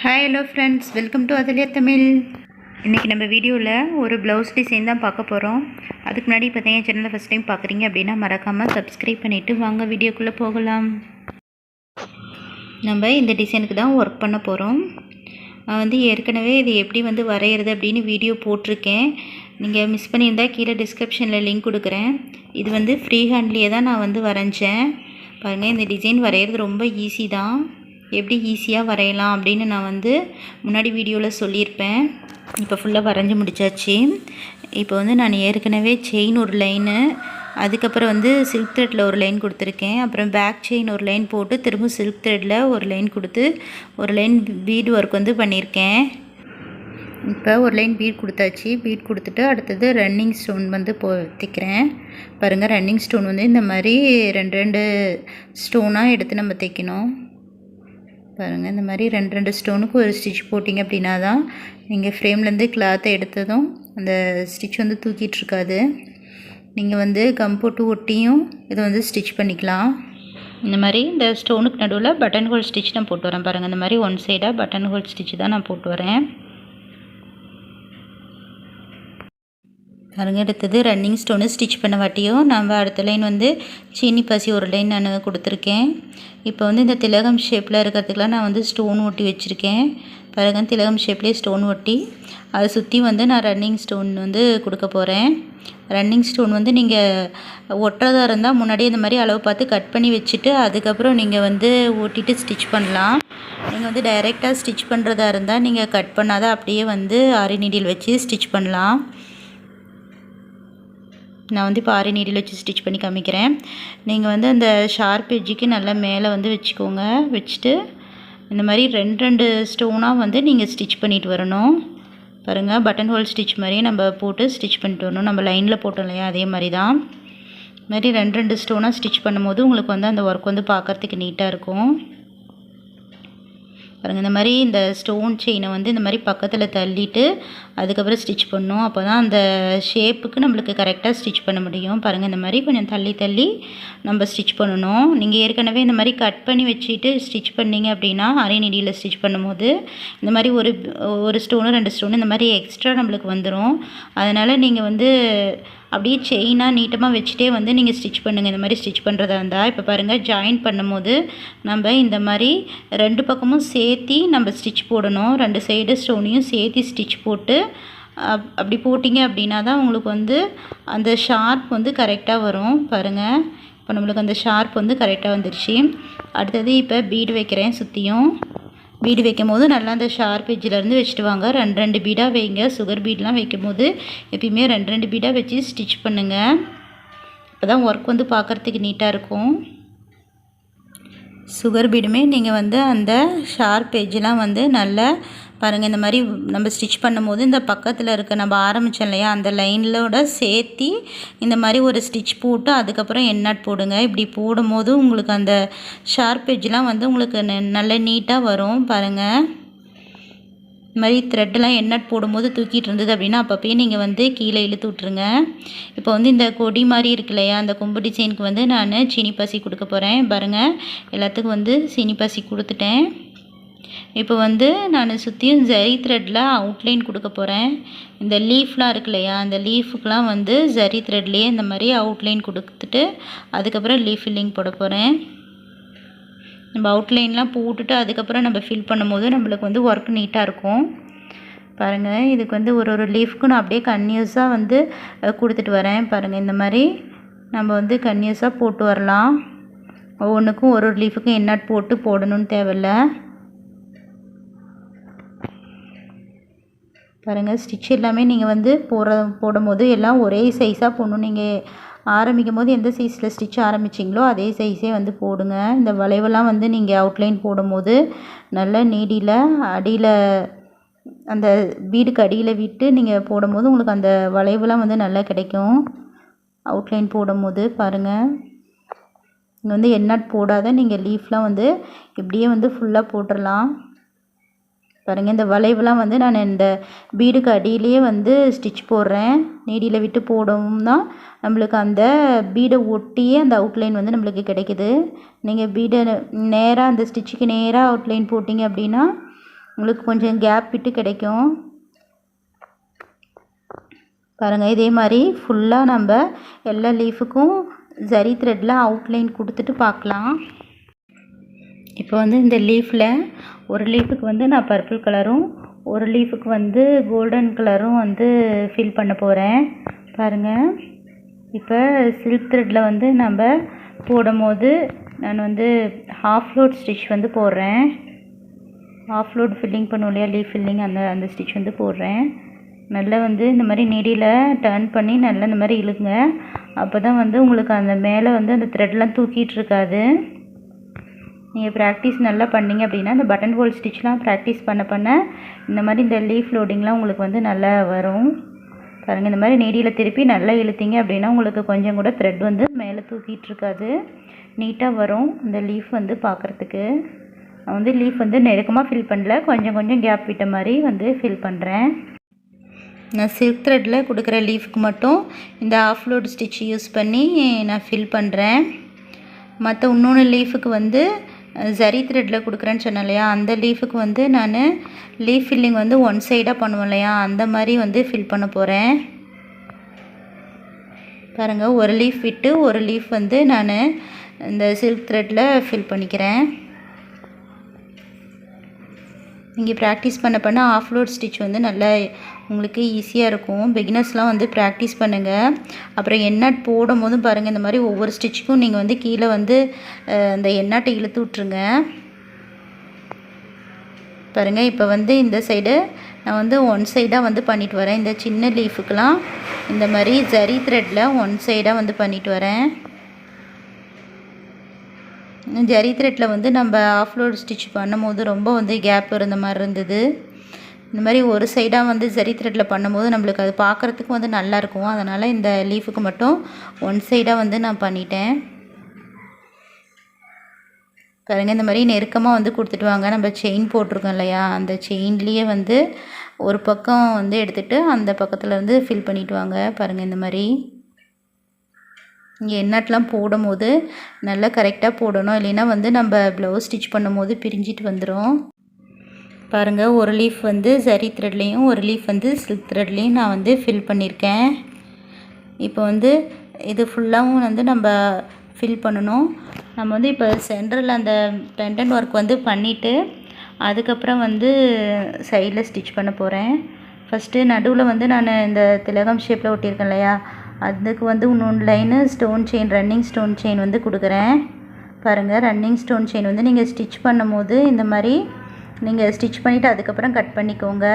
Hi hello friends, welcome to Athalia Tamil. இன்றைக்கி நம்ம வீடியோவில் ஒரு ப்ளவுஸ் டிசைன் தான் பார்க்க போகிறோம். அதுக்கு முன்னாடி பார்த்தீங்கன்னா என் சேனலை ஃபஸ்ட் டைம் பார்க்குறீங்க அப்படின்னா மறக்காமல் சப்ஸ்கிரைப் பண்ணிவிட்டு வாங்க வீடியோக்குள்ளே போகலாம். நம்ம இந்த டிசைனுக்கு தான் ஒர்க் பண்ண போகிறோம். நான் ஏற்கனவே இது எப்படி வரைகிறது அப்படின்னு வீடியோ போட்டிருக்கேன். நீங்கள் மிஸ் பண்ணியிருந்தால் கீழே டிஸ்கிரிப்ஷனில் லிங்க் கொடுக்குறேன். இது ஃப்ரீ ஹேண்ட்லேயே தான் நான் வரைஞ்சேன். பாருங்கள், இந்த டிசைன் வரைகிறது ரொம்ப ஈஸி தான். எப்படி ஈஸியாக வரையலாம் அப்படின்னு நான் முன்னாடி வீடியோவில் சொல்லியிருப்பேன். இப்போ ஃபுல்லாக வரைஞ்சி முடித்தாச்சு. இப்போ நான் ஏற்கனவே செயின் ஒரு லைனு, அதுக்கப்புறம் சில்க் த்ரெட்டில் ஒரு லைன் கொடுத்துருக்கேன். அப்புறம் பேக் செயின் ஒரு லைன் போட்டு திரும்ப சில்க் த்ரெட்டில் ஒரு லைன் கொடுத்து ஒரு லைன் பீட் ஒர்க் பண்ணியிருக்கேன். இப்போ ஒரு லைன் பீட் கொடுத்தாச்சு. பீட் கொடுத்துட்டு அடுத்தது ரன்னிங் ஸ்டோன் தைக்கிறேன். பாருங்கள், ரன்னிங் ஸ்டோன் இந்த மாதிரி ரெண்டு ஸ்டோனாக எடுத்து நம்ம தைக்கணும். பாருங்கள், இந்த மாதிரி ரெண்டு ஸ்டோனுக்கு ஒரு ஸ்டிச் போட்டிங்க அப்படின்னா தான் நீங்கள் ஃப்ரேம்லேருந்து கிளாத்தை எடுத்ததும் அந்த ஸ்டிச் தூக்கிட்டுருக்காது. நீங்கள் கம் போட்டு ஒட்டியும் இதை ஸ்டிச் பண்ணிக்கலாம். இந்த மாதிரி இந்த ஸ்டோனுக்கு நடுவில் பட்டன் ஹோல் ஸ்டிச் நான் போட்டு வரேன். பாருங்கள், இந்த மாதிரி ஒன் சைடாக பட்டன் ஹோல் ஸ்டிச் தான் நான் போட்டு வரேன். பாருங்க, அடுத்தது ரன்னிங் ஸ்டோனு ஸ்டிச் பண்ண வாட்டியும் நம்ம அடுத்த லைன் சீனி பாசி ஒரு லைன் நான் கொடுத்துருக்கேன். இப்போ இந்த திலகம் ஷேப்பில் இருக்கிறதுக்கெலாம் நான் ஸ்டோன் ஒட்டி வச்சுருக்கேன். பாருங்கள், திலகம் ஷேப்லேயே ஸ்டோன் ஒட்டி அதை சுற்றி நான் ரன்னிங் ஸ்டோன் கொடுக்க போகிறேன். ரன்னிங் ஸ்டோன் நீங்கள் ஒட்டுறதா இருந்தால் முன்னாடியே இந்த மாதிரி அளவு பார்த்து கட் பண்ணி வச்சுட்டு அதுக்கப்புறம் நீங்கள் ஓட்டிட்டு ஸ்டிச் பண்ணலாம். நீங்கள் டைரெக்டாக ஸ்டிச் பண்ணுறதா இருந்தால் நீங்கள் கட் பண்ணாதான் அப்படியே ஆரி நீடில் வச்சு ஸ்டிச் பண்ணலாம். நான் இப்போ ஆரி நீடில் வச்சு ஸ்டிச் பண்ணி காமிக்கிறேன். நீங்கள் அந்த ஷார்ப் எட்ஜுக்கு நல்லா மேலே வச்சுக்கோங்க. வச்சுட்டு இந்த மாதிரி ரெண்டு ஸ்டோனாக நீங்கள் ஸ்டிச் பண்ணிட்டு வரணும். பாருங்கள், பட்டன் ஹோல் ஸ்டிச் மாதிரியே நம்ம போட்டு ஸ்டிச் பண்ணிட்டு வரணும். நம்ம லைனில் போட்டோம் இல்லையா, அதே மாதிரி தான். இது மாதிரி ரெண்டு ஸ்டோனாக ஸ்டிச் பண்ணும்போது உங்களுக்கு அந்த ஒர்க் பார்க்குறதுக்கு நீட்டாக இருக்கும். பாருங்கள், இந்த மாதிரி இந்த ஸ்டோன் செயினை இந்த மாதிரி பக்கத்தில் தள்ளிட்டு அதுக்கப்புறம் ஸ்டிச் பண்ணணும். அப்போ தான் அந்த ஷேப்புக்கு நம்மளுக்கு கரெக்டாக ஸ்டிச் பண்ண முடியும். பாருங்கள், இந்த மாதிரி கொஞ்சம் தள்ளி நம்ம ஸ்டிச் பண்ணணும். நீங்கள் ஏற்கனவே இந்த மாதிரி கட் பண்ணி வச்சுட்டு ஸ்டிச் பண்ணிங்க அப்படின்னா ஆரி நீடியில் ஸ்டிச் பண்ணும்போது இந்த மாதிரி ஒரு ஸ்டோனு ரெண்டு ஸ்டோனு இந்த மாதிரி எக்ஸ்ட்ரா நம்மளுக்கு வந்துடும். அதனால் நீங்கள் அப்படியே செயினாக நீட்டமாக வச்சுட்டே நீங்கள் ஸ்டிச் பண்ணுங்கள். இந்த மாதிரி ஸ்டிச் பண்ணுறதா இருந்தால் இப்போ பாருங்கள், ஜாயின் பண்ணும்போது நம்ம இந்த மாதிரி ரெண்டு பக்கமும் சேர்த்தி நம்ம ஸ்டிச் போடணும். ரெண்டு சைடு ஸ்டோனையும் சேர்த்தி ஸ்டிச் போட்டு அப்படி போட்டிங்க அப்படின்னா தான் உங்களுக்கு அந்த ஷார்ப் கரெக்டாக வரும். பாருங்கள், இப்போ நம்மளுக்கு அந்த ஷார்ப் கரெக்டாக வந்துருச்சு. அடுத்தது இப்போ பீடு வைக்கிறேன். சுற்றியும் பீடு வைக்கும் போது நல்லா அந்த ஷார்ப் எஜ்ஜிலேருந்து வச்சுட்டு வாங்க. ரெண்டு பீடாக வைங்க. சுகர் பீடெலாம் வைக்கும் போது எப்பயுமே ரெண்டு பீடாக வச்சு ஸ்டிச் பண்ணுங்கள். அப்போ தான் ஒர்க் பார்க்குறதுக்கு நீட்டாக இருக்கும். சுகர் பீடுமே நீங்கள் அந்த ஷார்ப் எஜ்ஜெலாம் நல்லா பாருங்கள், இந்த மாதிரி நம்ம ஸ்டிச் பண்ணும்போது இந்த பக்கத்தில் இருக்க நம்ம ஆரம்பித்தோம் இல்லையா, அந்த லைனோட சேர்த்தி இந்த மாதிரி ஒரு ஸ்டிச் போட்டு அதுக்கப்புறம் எண்ணாட் போடுங்க. இப்படி போடும்போது உங்களுக்கு அந்த ஷார்ப் எஜ்ஜெலாம் உங்களுக்கு நல்ல நீட்டாக வரும். பாருங்கள், இந்த மாதிரி த்ரெட்டெலாம் எண்ணாட் போடும்போது தூக்கிட்டு இருந்தது அப்படின்னா அப்பப்பயே நீங்கள் கீழே இழுத்து விட்ருங்க. இப்போ இந்த கொடி மாதிரி இருக்கு இல்லையா, அந்த கொம்பு டிசைனுக்கு நான் சீனி பாசி கொடுக்க போகிறேன். பாருங்கள், எல்லாத்துக்கும் சீனி பாசி கொடுத்துட்டேன். இப்போ நான் சுற்றியும் ஜரி த்ரெட்டில் அவுட்லைன் கொடுக்க போகிறேன். இந்த லீஃப்லாம் இருக்கு இல்லையா, அந்த லீஃபுக்கெலாம் ஜரி த்ரெட்லேயே இந்த மாதிரி அவுட்லைன் கொடுத்துட்டு அதுக்கப்புறம் லீஃப் ஃபில்லிங் போட போகிறேன். நம்ம அவுட்லைன்லாம் போட்டுட்டு அதுக்கப்புறம் நம்ம ஃபில் பண்ணும்போது நம்மளுக்கு ஒர்க் நீட்டாக இருக்கும். பாருங்கள், இதுக்கு ஒரு லீஃப்க்கு நான் அப்படியே கன்டினியூஸாக கொடுத்துட்டு வரேன். பாருங்கள், இந்த மாதிரி நம்ம கன்டினியூஸாக போட்டு வரலாம். ஒவ்வொன்றுக்கும் ஒரு லீஃபுக்கும் எண்ணாட் போட்டு போடணும்னு தேவையில்லை. பாருங்கள், ஸ்டிச் எல்லாமே நீங்கள் போடும்போது எல்லாம் ஒரே சைஸாக போடணும். நீங்கள் ஆரம்பிக்கும் போது எந்த சைஸில் ஸ்டிச் ஆரம்பிச்சிங்களோ அதே சைஸே போடுங்க. இந்த வளைவெல்லாம் நீங்கள் அவுட்லைன் போடும்போது நல்ல நீடியில் அடியில் அந்த பீடுக்கு அடியில் விட்டு நீங்கள் போடும்போது உங்களுக்கு அந்த வளைவெல்லாம் நல்லா கிடைக்கும். அவுட்லைன் போடும்போது பாருங்கள், இங்கே எண்ணாட் போடாத நீங்கள் லீஃப்லாம் இப்படியே ஃபுல்லாக போட்டுடலாம். பாருங்கள், இந்த வளைவெல்லாம் நான் இந்த பீடுக்கு அடியிலேயே ஸ்டிச் போடுறேன். நீடியில் விட்டு போடவும் நம்மளுக்கு அந்த பீடை ஒட்டியே அந்த அவுட்லைன் நம்மளுக்கு கிடைக்குது. நீங்கள் பீடை நேராக அந்த ஸ்டிச்சுக்கு நேராக அவுட்லைன் போட்டிங்க அப்படின்னா உங்களுக்கு கொஞ்சம் கேப் விட்டு கிடைக்கும். பாருங்கள், இதே மாதிரி ஃபுல்லாக நம்ம எல்லா லீஃபுக்கும் ஜரி த்ரெட்டில் அவுட்லைன் கொடுத்துட்டு பார்க்கலாம். இப்போ வந்து இந்த லீஃபில் ஒரு லீஃபுக்கு வந்து நான் பர்பிள் கலரும் ஒரு லீஃபுக்கு வந்து கோல்டன் கலரும் வந்து ஃபில் பண்ண போகிறேன். பாருங்கள், இப்போ சில்க் த்ரெட்டில் வந்து நம்ம போடும்போது நான் வந்து ஹாஃப் லோட் ஸ்டிச் வந்து போடுறேன். ஹாஃப் லோட் ஃபில்லிங் பண்ணுவோம் இல்லையா, லீஃப் ஃபில்லிங், அந்த ஸ்டிச் வந்து போடுறேன். நல்லா வந்து இந்த மாதிரி நெடியில் டர்ன் பண்ணி நல்லா இந்த மாதிரி இழுங்க. அப்போ தான் வந்து உங்களுக்கு அந்த மேலே வந்து அந்த த்ரெட்லாம் தூக்கிட்டு இருக்காது. நீங்கள் ப்ராக்டிஸ் நல்லா பண்ணிங்க அப்படின்னா இந்த பட்டன் ஹோல் ஸ்டிச்லாம் ப்ராக்டிஸ் பண்ண இந்த மாதிரி இந்த லீஃப் லோடிங்லாம் உங்களுக்கு வந்து நல்லா வரும். பாருங்கள், இந்த மாதிரி நெடியில் திருப்பி நல்லா இழுத்தீங்க அப்படின்னா உங்களுக்கு கொஞ்சம் கூட த்ரெட் வந்து மேலே தூக்கிட்டு இருக்காது, நீட்டாக வரும் இந்த லீஃப் வந்து பார்க்குறதுக்கு. நான் வந்து லீஃப் வந்து நெருக்கமாக ஃபில் பண்ணல, கொஞ்சம் கொஞ்சம் கேப் விட்ட மாதிரி வந்து ஃபில் பண்ணுறேன். நான் சில்க் த்ரெட்டில் கொடுக்குற லீஃபுக்கு மட்டும் இந்த ஆஃப் லோட் ஸ்டிச் யூஸ் பண்ணி நான் ஃபில் பண்ணுறேன். மற்ற இன்னொன்று லீஃபுக்கு வந்து ஜரி த்ரெட்டில் கொடுக்குறேன்னு சொன்னேன் இல்லையா, அந்த லீஃபுக்கு வந்து நான் லீஃப் ஃபில்லிங் வந்து ஒன் சைடாக பண்ணுவோம் இல்லையா, அந்த மாதிரி வந்து ஃபில் பண்ண போகிறேன். பாருங்கள், ஒரு லீஃப் விட்டு ஒரு லீஃப் வந்து நான் இந்த சில்க் த்ரெட்டில் ஃபில் பண்ணிக்கிறேன். நீங்கள் ப்ராக்டிஸ் பண்ண ஆஃப் லோட் ஸ்டிச் வந்து நல்லா உங்களுக்கு ஈஸியாக இருக்கும். பிகினர்ஸ்லாம் வந்து ப்ராக்டிஸ் பண்ணுங்கள். அப்புறம் எண்ணாட் போடும் போதும் பாருங்கள், இந்த மாதிரி ஒவ்வொரு ஸ்டிச்சுக்கும் நீங்கள் வந்து கீழே வந்து அந்த எண்ணாட்டை இழுத்து விட்ருங்க. பாருங்கள், இப்போ வந்து இந்த சைடு நான் வந்து ஒன் சைடாக வந்து பண்ணிட்டு வரேன். இந்த சின்ன லீஃபுக்கெலாம் இந்த மாதிரி ஜரி த்ரெட்டில் ஒன் சைடாக வந்து பண்ணிட்டு வரேன். ஜரி த்ரெட்டில் வந்து நம்ம ஆஃப் லோட் ஸ்டிச் பண்ணும்போது ரொம்ப வந்து கேப் இருந்த மாதிரி இருந்தது. இந்த மாதிரி ஒரு சைடாக வந்து ஜரி த்ரெட்டில் பண்ணும்போது நம்மளுக்கு அது பார்க்குறதுக்கு வந்து நல்லாயிருக்கும். அதனால் இந்த லீஃபுக்கு மட்டும் ஒன் சைடாக வந்து நான் பண்ணிட்டேன். பாருங்கள், இந்த மாதிரி நெருக்கமாக வந்து கொடுத்துட்டு வாங்க. நம்ம செயின் போட்டிருக்கோம் இல்லையா, அந்த செயின்லேயே வந்து ஒரு பக்கம் வந்து எடுத்துகிட்டு அந்த பக்கத்தில் வந்து ஃபில் பண்ணிவிட்டு வாங்க. பாருங்கள், இந்த மாதிரி இங்கே எண்ணாட்டெலாம் போடும் போது நல்லா கரெக்டாக போடணும், இல்லைன்னா வந்து நம்ம ப்ளவுஸ் ஸ்டிச் பண்ணும் போது பிரிஞ்சிட்டு வந்துடும். பாருங்கள், ஒரு லீஃப் வந்து ஜரி த்ரெட்லேயும் ஒரு லீஃப் வந்து சில்க் த்ரெட்லேயும் நான் வந்து ஃபில் பண்ணியிருக்கேன். இப்போ வந்து இது ஃபுல்லாகவும் வந்து நம்ம ஃபில் பண்ணணும். நம்ம வந்து இப்போ சென்டரில் அந்த பெண்டன்ட் ஒர்க் வந்து பண்ணிவிட்டு அதுக்கப்புறம் வந்து சைடில் ஸ்டிச் பண்ண போகிறேன். ஃபஸ்ட்டு நடுவில் வந்து நான் இந்த திலகம் ஷேப்பில் ஒட்டியிருக்கேன் இல்லையா, அதுக்கு வந்து இன்னொன்று line stone chain, running stone chain வந்து கொடுக்குறேன். பாருங்கள், ரன்னிங் ஸ்டோன் செயின் வந்து நீங்கள் ஸ்டிச் பண்ணும் போது இந்த மாதிரி நீங்கள் ஸ்டிச் பண்ணிவிட்டு அதுக்கப்புறம் கட் பண்ணிக்கோங்க.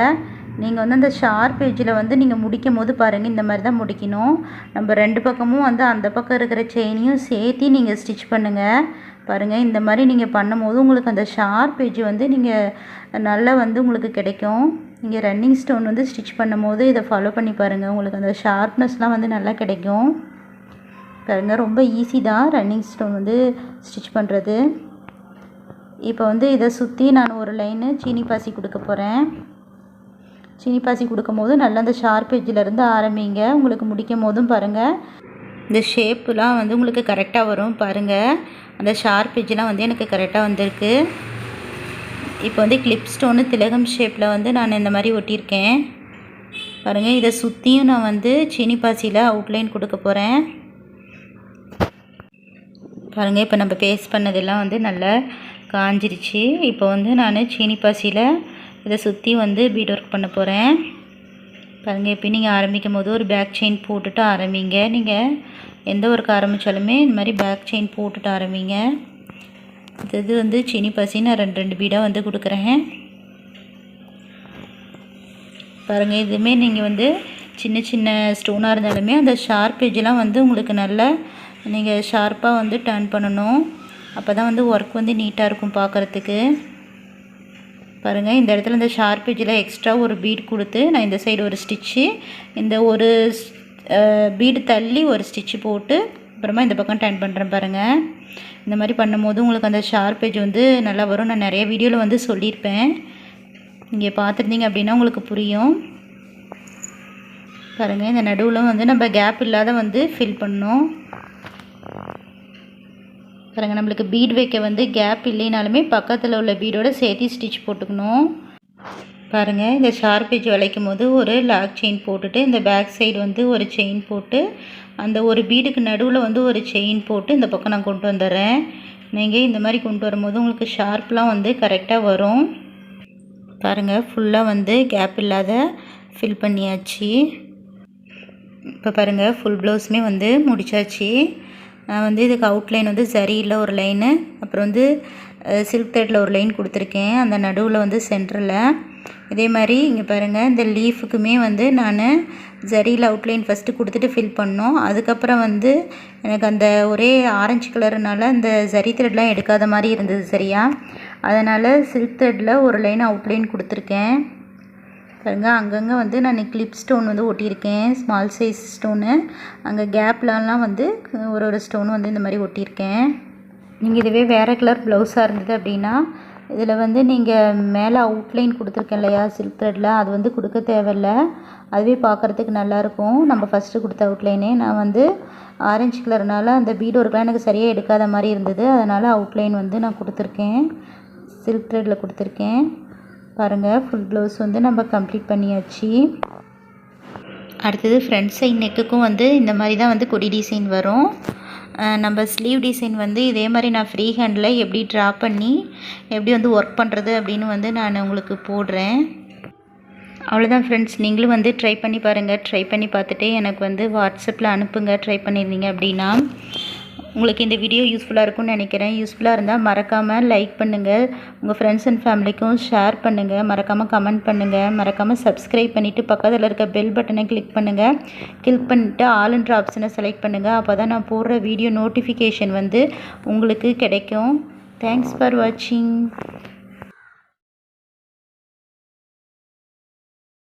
நீங்கள் வந்து அந்த ஷார்ப் எட்ஜில் வந்து நீங்கள் முடிக்கும் போது பாருங்கள், இந்த மாதிரி தான் முடிக்கணும். நம்ம ரெண்டு பக்கமும் வந்து அந்த பக்கம் இருக்கிற செயினையும் சேர்த்து நீங்கள் ஸ்டிச் பண்ணுங்கள். பாருங்கள், இந்த மாதிரி நீங்கள் பண்ணும்போது உங்களுக்கு அந்த ஷார்ப் எட்ஜ் வந்து நீங்கள் நல்லா வந்து உங்களுக்கு கிடைக்கும். நீங்கள் ரன்னிங் ஸ்டோன் வந்து ஸ்டிச் பண்ணும் போது இதை ஃபாலோ பண்ணி பாருங்கள், உங்களுக்கு அந்த ஷார்ப்னஸ்லாம் வந்து நல்லா கிடைக்கும். பாருங்கள், ரொம்ப ஈஸி தான் ரன்னிங் ஸ்டோன் வந்து ஸ்டிச் பண்ணுறது. இப்போ வந்து இதை சுற்றி நான் ஒரு லைனு சீனி பாசி கொடுக்க போகிறேன். சீனி பாசி கொடுக்கும் போது நல்லா அந்த ஷார்ப் எட்ஜிலேருந்து ஆரம்பிங்க. உங்களுக்கு முடிக்கும் போதும் பாருங்கள், இந்த ஷேப்புலாம் வந்து உங்களுக்கு கரெக்டாக வரும். பாருங்கள், அந்த ஷார்ப் எட்ஜெலாம் வந்து எனக்கு கரெக்டாக வந்திருக்கு. இப்போ வந்து கிளிப் ஸ்டோனு திலகம் ஷேப்பில் வந்து நான் இந்த மாதிரி ஒட்டியிருக்கேன். பாருங்கள், இதை சுற்றியும் நான் வந்து சீனி பாசியில் அவுட்லைன் கொடுக்க போகிறேன். பாருங்கள், இப்போ நம்ம பேஸ்ட் பண்ணதெல்லாம் வந்து நல்லா காஞ்சிருச்சு. இப்போ வந்து நான் சீனி பாசியில் இதை சுற்றி வந்து பீட் ஒர்க் பண்ண போகிறேன். பாருங்கள், இப்போ நீங்கள் ஆரம்பிக்கும் போது ஒரு பேக் செயின் போட்டுட்டு ஆரம்பிங்க. நீங்கள் எந்த ஒர்க் ஆரம்பித்தாலுமே இந்த மாதிரி பேக் செயின் போட்டுட்டு ஆரம்பிங்க. இது வந்து சீனி பாசி நான் ரெண்டு பீடாக வந்து கொடுக்குறேன். பாருங்கள், இதுவுமே நீங்கள் வந்து சின்ன சின்ன ஸ்டோனாக இருந்தாலுமே அந்த ஷார்ப் எட்ஜெலாம் வந்து உங்களுக்கு நல்லா நீங்கள் ஷார்ப்பாக வந்து டர்ன் பண்ணணும். அப்போ தான் வந்து ஒர்க் வந்து நீட்டாக இருக்கும் பார்க்குறதுக்கு. பாருங்கள், இந்த இடத்துல இந்த ஷார்ப் எட்ஜில் எக்ஸ்ட்ரா ஒரு பீட் கொடுத்து நான் இந்த சைடு ஒரு ஸ்டிச்சு, இந்த ஒரு பீடு தள்ளி ஒரு ஸ்டிச்சு போட்டு அப்புறமா இந்த பக்கம் டர்ன் பண்ணுறேன். பாருங்கள், இந்த மாதிரி பண்ணும்போது உங்களுக்கு அந்த ஷார்ப் எட்ஜ் வந்து நல்லா வரும். நான் நிறைய வீடியோவில் வந்து சொல்லியிருப்பேன், நீங்கள் பார்த்துருந்தீங்க அப்படின்னா உங்களுக்கு புரியும். பாருங்கள், இந்த நடுவில் வந்து நம்ம கேப் இல்லாத வந்து ஃபில் பண்ணணும். பாருங்கள், நம்மளுக்கு பீட் வைக்க வந்து கேப் இல்லைனாலுமே பக்கத்தில் உள்ள பீடோடு சேர்த்து ஸ்டிச் போட்டுக்கணும். பாருங்கள், இந்த ஷார்ப் எட்ஜ் வளைக்கும் போது ஒரு லாக் செயின் போட்டுட்டு இந்த பேக் சைடு வந்து ஒரு செயின் போட்டு அந்த ஒரு பீடுக்கு நடுவில் வந்து ஒரு செயின் போட்டு இந்த பக்கம் நான் கொண்டு வந்துடுறேன். நீங்கள் இந்த மாதிரி கொண்டு வரும்போது உங்களுக்கு ஷார்ப்லாம் வந்து கரெக்டாக வரும். பாருங்கள், ஃபுல்லாக வந்து கேப் இல்லாத ஃபில் பண்ணியாச்சு. இப்போ பாருங்கள், ஃபுல் ப்ளவுஸுமே வந்து முடிச்சாச்சு. நான் வந்து இதுக்கு அவுட்லைன் வந்து சரியில் ஒரு லைனு, அப்புறம் வந்து சில்க் த்ரெட்டில் ஒரு லைன் கொடுத்துருக்கேன் அந்த நடுவில் வந்து சென்டரில். இதே மாதிரி இங்கே பாருங்கள், இந்த லீஃபுக்குமே வந்து நான் ஜரியில் அவுட்லைன் ஃபஸ்ட்டு கொடுத்துட்டு ஃபில் பண்ணோம். அதுக்கப்புறம் வந்து எனக்கு அந்த ஒரே ஆரஞ்சு கலருனால அந்த ஜரி த்ரெட்லாம் எடுக்காத மாதிரி இருந்தது சரியா, அதனால் சில்க் த்ரெட்டில் ஒரு லைன் அவுட்லைன் கொடுத்துருக்கேன். பாருங்கள், அங்கங்கே வந்து நான் கிளிப் ஸ்டோன் வந்து ஒட்டியிருக்கேன், ஸ்மால் சைஸ் ஸ்டோனு. அங்கே கேப்லலாம் வந்து ஒரு ஸ்டோன் வந்து இந்த மாதிரி ஒட்டியிருக்கேன். நீங்கள் இதுவே வேறு கலர் ப்ளவுஸாக இருந்தது அப்படின்னா இதில் வந்து நீங்கள் மேலே அவுட்லைன் கொடுத்துருக்கேன் இல்லையா சில்க் த்ரெட்டில், அது வந்து கொடுக்க தேவையில்லை. அதுவே பார்க்குறதுக்கு நல்லாயிருக்கும். நம்ம ஃபஸ்ட்டு கொடுத்த அவுட்லைனே நான் வந்து ஆரஞ்சு கலர்னால அந்த பீடு ஒர்க்லாம் எனக்கு சரியாக எடுக்காத மாதிரி இருந்தது, அதனால் அவுட்லைன் வந்து நான் கொடுத்துருக்கேன், சில்க் த்ரெட்டில் கொடுத்துருக்கேன். பாருங்கள், ஃபுல் ப்ளவுஸ் வந்து நம்ம கம்ப்ளீட் பண்ணியாச்சு. அடுத்தது ஃப்ரண்ட் சைட் நெக்குக்கும் வந்து இந்த மாதிரி தான் வந்து கொடி டிசைன் வரும். நம்ம ஸ்லீவ் டிசைன் வந்து இதே மாதிரி நான் ஃப்ரீ ஹேண்டில் எப்படி ட்ரா பண்ணி எப்படி வந்து ஒர்க் பண்ணுறது அப்படின்னு வந்து நான் உங்களுக்கு போடுறேன். அவ்வளோதான் ஃப்ரெண்ட்ஸ், நீங்களும் வந்து ட்ரை பண்ணி பாருங்கள். ட்ரை பண்ணி பார்த்துட்டு எனக்கு வந்து வாட்ஸ்அப்பில் அனுப்புங்க ட்ரை பண்ணியிருந்தீங்க அப்படின்னா. உங்களுக்கு இந்த வீடியோ யூஸ்ஃபுல்லாக இருக்கும்னு நினைக்கிறேன். யூஸ்ஃபுல்லாக இருந்தால் மறக்காமல் லைக் பண்ணுங்கள், உங்கள் ஃப்ரெண்ட்ஸ் அண்ட் ஃபேமிலிக்கும் ஷேர் பண்ணுங்கள், மறக்காமல் கமெண்ட் பண்ணுங்கள், மறக்காமல் சப்ஸ்கிரைப் பண்ணிவிட்டு பக்கத்தில் இருக்க பெல் பட்டனை கிளிக் பண்ணுங்கள். கிளிக் பண்ணிவிட்டு ஆல்ன்ற ஆப்ஷனை செலக்ட் பண்ணுங்கள். அப்போ தான் நான் போடுற வீடியோ நோட்டிஃபிகேஷன் வந்து உங்களுக்கு கிடைக்கும். தேங்க்ஸ் ஃபார் வாட்சிங்.